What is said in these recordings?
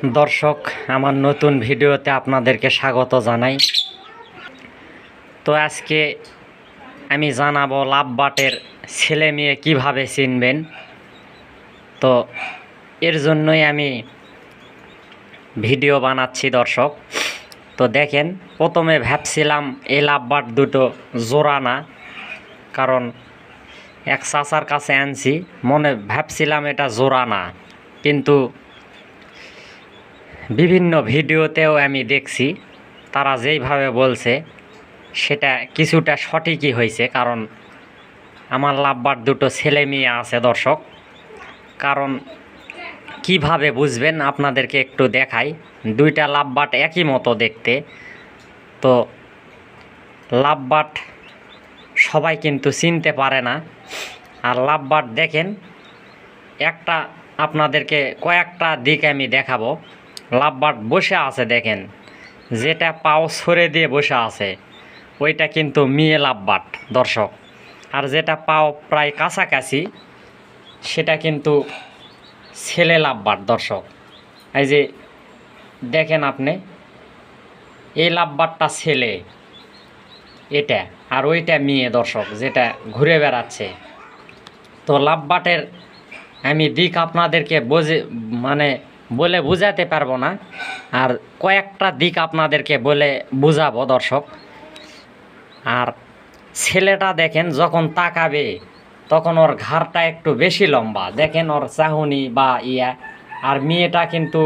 দর্শক, আমার নতুন ভিডিওতে আপনাদেরকে স্বাগত জানাই। তো আজকে আমি জানাবো লাভবাটের ছেলে মেয়ে কীভাবে চিনবেন। তো এর জন্যই আমি ভিডিও বানাচ্ছি দর্শক। তো দেখেন, প্রথমে ভাবছিলাম এই লাভবাট দুটো জোড়া না, কারণ এক চাচার কাছে আনছি, ভাবছিলাম এটা জোড়া না, কিন্তু বিভিন্ন ভিডিওতেও আমি দেখছি তারা যেইভাবে বলছে সেটা কিছুটা সঠিকই হয়েছে। কারণ আমার লাভবাট দুটো ছেলে মেয়ে আছে দর্শক। কারণ কিভাবে বুঝবেন আপনাদেরকে একটু দেখাই। দুইটা লাভবাট একই মতো দেখতে। তো লাভবাট সবাই কিন্তু চিনতে পারে না। আর লাভবাট দেখেন, একটা আপনাদেরকে কয়েকটা দিক আমি দেখাবো। লাভবাট বসে আছে দেখেন, যেটা পাও সরে দিয়ে বসে আছে ওইটা কিন্তু মেয়ে লাভবাট দর্শক। আর যেটা পাও প্রায় কাছাকাছি সেটা কিন্তু ছেলে লাভবাট দর্শক। এই যে দেখেন আপনি, এই লাভবাটটা ছেলে এটা, আর ওইটা মেয়ে দর্শক, যেটা ঘুরে বেড়াচ্ছে। তো লাভবাটের আমি দিক আপনাদেরকে বলে বোঝাতে পারবো না, আর কয়েকটা দিক আপনাদেরকে বলে বুঝাবো দর্শক। আর ছেলেটা দেখেন, যখন তাকাবে তখন ওর ঘাড়টা একটু বেশি লম্বা, দেখেন ওর চাহনি বা ইয়া। আর মেয়েটা কিন্তু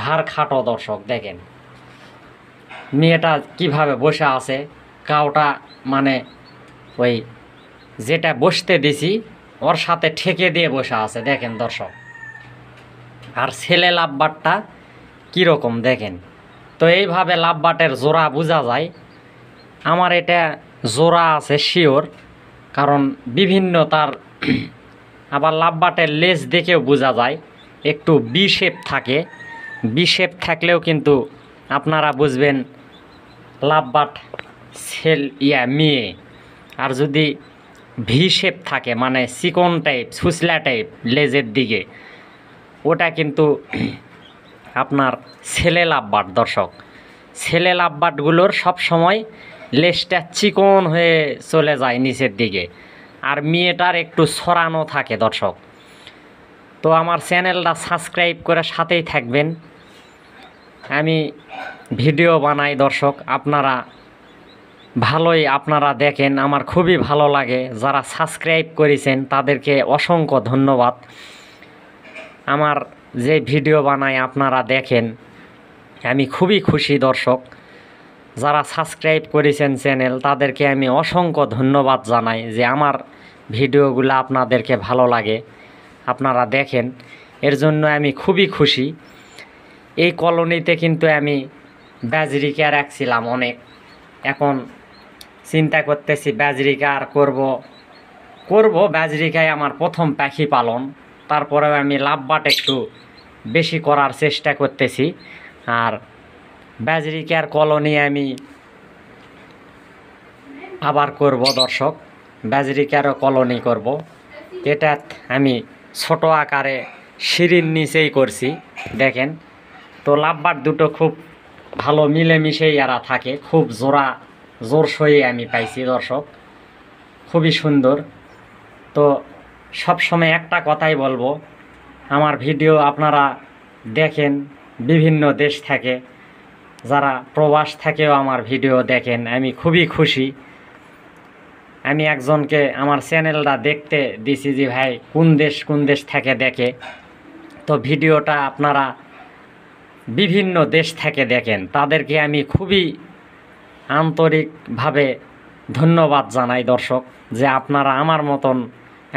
ঘাড় খাটো দর্শক। দেখেন মেয়েটা কিভাবে বসে আছে, কাউটা ওই যেটা বসতে দিছি ওর সাথে ঠেকে দিয়ে বসে আছে দেখেন দর্শক। আর ছেলে লাভবাটটা কীরকম দেখেন। তো এইভাবে লাভবাটের জোড়া বোঝা যায়। আমার এটা জোড়া আছে শিওর, কারণ বিভিন্ন তার আবার লাভবাটের লেজ দেখেও বোঝা যায় একটু বি শেপ থাকে। বি শেপ থাকলেও কিন্তু আপনারা বুঝবেন লাভবাট মেয়ে। আর যদি ভি শেপ থাকে, চিকন টাইপ সুসলা টাইপ লেজের দিকে, ওটা কিন্তু আপনার ছেলে লাভবাট দর্শক। ছেলে লাভবাটগুলোর সব সময় লেজটা চিকন হয়ে চলে যায় নিচের দিকে, আর মেয়েটার একটু ছড়ানো থাকে দর্শক। তো আমার চ্যানেলটা সাবস্ক্রাইব করে সাথেই থাকবেন। আমি ভিডিও বানাই দর্শক, আপনারা দেখেন, আমার খুবই ভালো লাগে। যারা সাবস্ক্রাইব করেছেন তাদেরকে অসংখ্য ধন্যবাদ। আমার যে ভিডিও বানাই আপনারা দেখেন, আমি খুবই খুশি দর্শক। যারা সাবস্ক্রাইব করেছেন চ্যানেল, তাদেরকে আমি অসংখ্য ধন্যবাদ জানাই যে আমার ভিডিওগুলো আপনাদেরকে ভালো লাগে, আপনারা দেখেন, এর জন্য আমি খুবই খুশি। এই কলোনিতে কিন্তু আমি ব্যাজরিকা রাখছিলাম অনেক, এখন চিন্তা করতেছি ব্যাজরিকা আর করব ব্যাজরিকায় আমার প্রথম পাখি পালন। তারপরেও আমি লাভবাট একটু বেশি করার চেষ্টা করতেছি। আর ব্যাজরিকার কলোনি আমি আবার করব দর্শক, ব্যাজরিকারও কলোনি করব। এটা আমি ছোট আকারে সিঁড়ির নিচেই করছি দেখেন। তো লাভবাট দুটো খুব ভালো মিলেমিশেই এরা থাকে, খুব জোরসই আমি পাইছি দর্শক, খুবই সুন্দর। তো সবসময় একটা কথাই বলবো, আমার ভিডিও আপনারা দেখেন বিভিন্ন দেশ থেকে, যারা প্রবাস থেকেও আমার ভিডিও দেখেন, আমি খুবই খুশি। আমি একজনকে আমার চ্যানেলটা দেখতে দিছি যে ভাই কোন দেশ থেকে দেখে। তো ভিডিওটা আপনারা বিভিন্ন দেশ থেকে দেখেন, তাদেরকে আমি খুবই আন্তরিকভাবে ধন্যবাদ জানাই দর্শক, যে আপনারা আমার মতন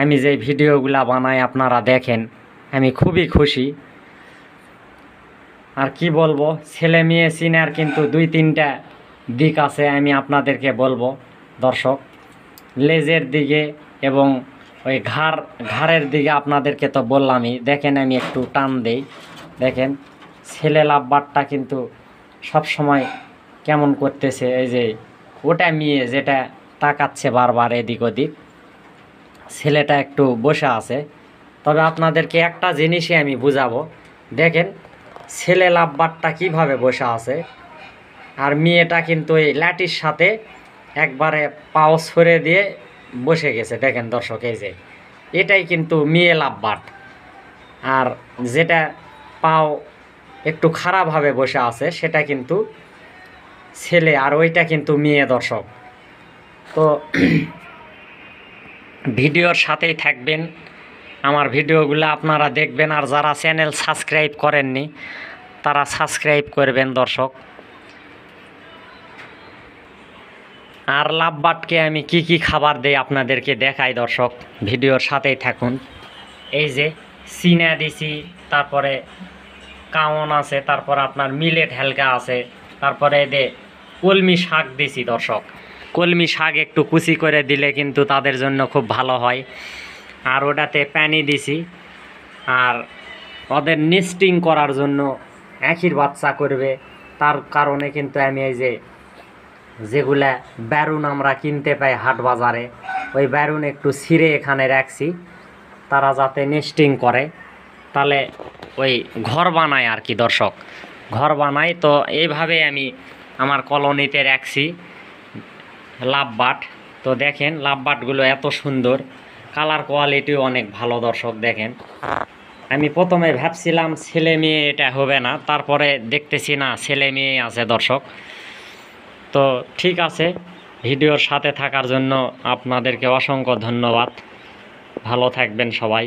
আমি যে ভিডিওগুলা বানাই আপনারা দেখেন, আমি খুবই খুশি। আর কি বলবো, ছেলে মেয়ে চিনার কিন্তু 2-3টা দিক আছে, আমি আপনাদেরকে বলবো দর্শক। লেজের দিকে এবং ওই ঘাড়ের দিকে আপনাদেরকে তো বললামই। দেখেন আমি একটু টান দেই, দেখেন ছেলে লাভবাটটা কিন্তু সব সময় কেমন করতেছে, এই যে ওটা মেয়ে যেটা তাকাচ্ছে বারবার এদিক ওদিক, ছেলেটা একটু বসে আছে। তবে আপনাদেরকে একটা জিনিসই আমি বুঝাবো, দেখেন ছেলে লাভবারটা কিভাবে বসে আছে, আর মেয়েটা কিন্তু এই লাঠির সাথে একবারে পাও ছড়ে দিয়ে বসে গেছে। দেখেন দর্শক, এই যে এটাই কিন্তু মেয়ে লাভবাট, আর যেটা পাও একটু খারাপভাবে বসে আছে সেটা কিন্তু ছেলে, আর ওইটা কিন্তু মেয়ে দর্শক। তো ভিডিওর সাথেই থাকবেন, আমার ভিডিওগুলো আপনারা দেখবেন, আর যারা চ্যানেল সাবস্ক্রাইব করেননি তারা সাবস্ক্রাইব করবেন দর্শক। আর লাভবাটকে আমি কি কি খাবার দেই আপনাদেরকে দেখাই দর্শক, ভিডিওর সাথেই থাকুন। এই যে সিনা দিছি, তারপরে কাওন আছে, তারপর আপনার মিলেট হালকা আছে, তারপরে এদের কলমি শাক দিছি দর্শক। কলমি শাক একটু কুচি করে দিলে কিন্তু তাদের জন্য খুব ভালো হয়। আর ওটাতে পানি দিছি, আর ওদের নেস্টিং করার জন্য একই বাচ্চা করবে, তার কারণে কিন্তু আমি এই যে যেগুলা ব্যারুন আমরা কিনতে পাই হাট বাজারে, ওই ব্যারুন একটু ছিঁড়ে এখানে রাখছি, তারা যাতে নেস্টিং করে, তাহলে ওই ঘর বানায় আর কি দর্শক, ঘর বানায়। তো এইভাবে আমি আমার কলোনিতে রাখছি লাভবাট। তো দেখেন লাভবাটগুলো এত সুন্দর, কালার কোয়ালিটিও অনেক ভালো দর্শক। দেখেন আমি প্রথমে ভাবছিলাম ছেলে মেয়ে এটা হবে না, তারপরে দেখতেছি না ছেলে মেয়ে আছে দর্শক। তো ঠিক আছে, ভিডিওর সাথে থাকার জন্য আপনাদেরকে অসংখ্য ধন্যবাদ। ভালো থাকবেন সবাই।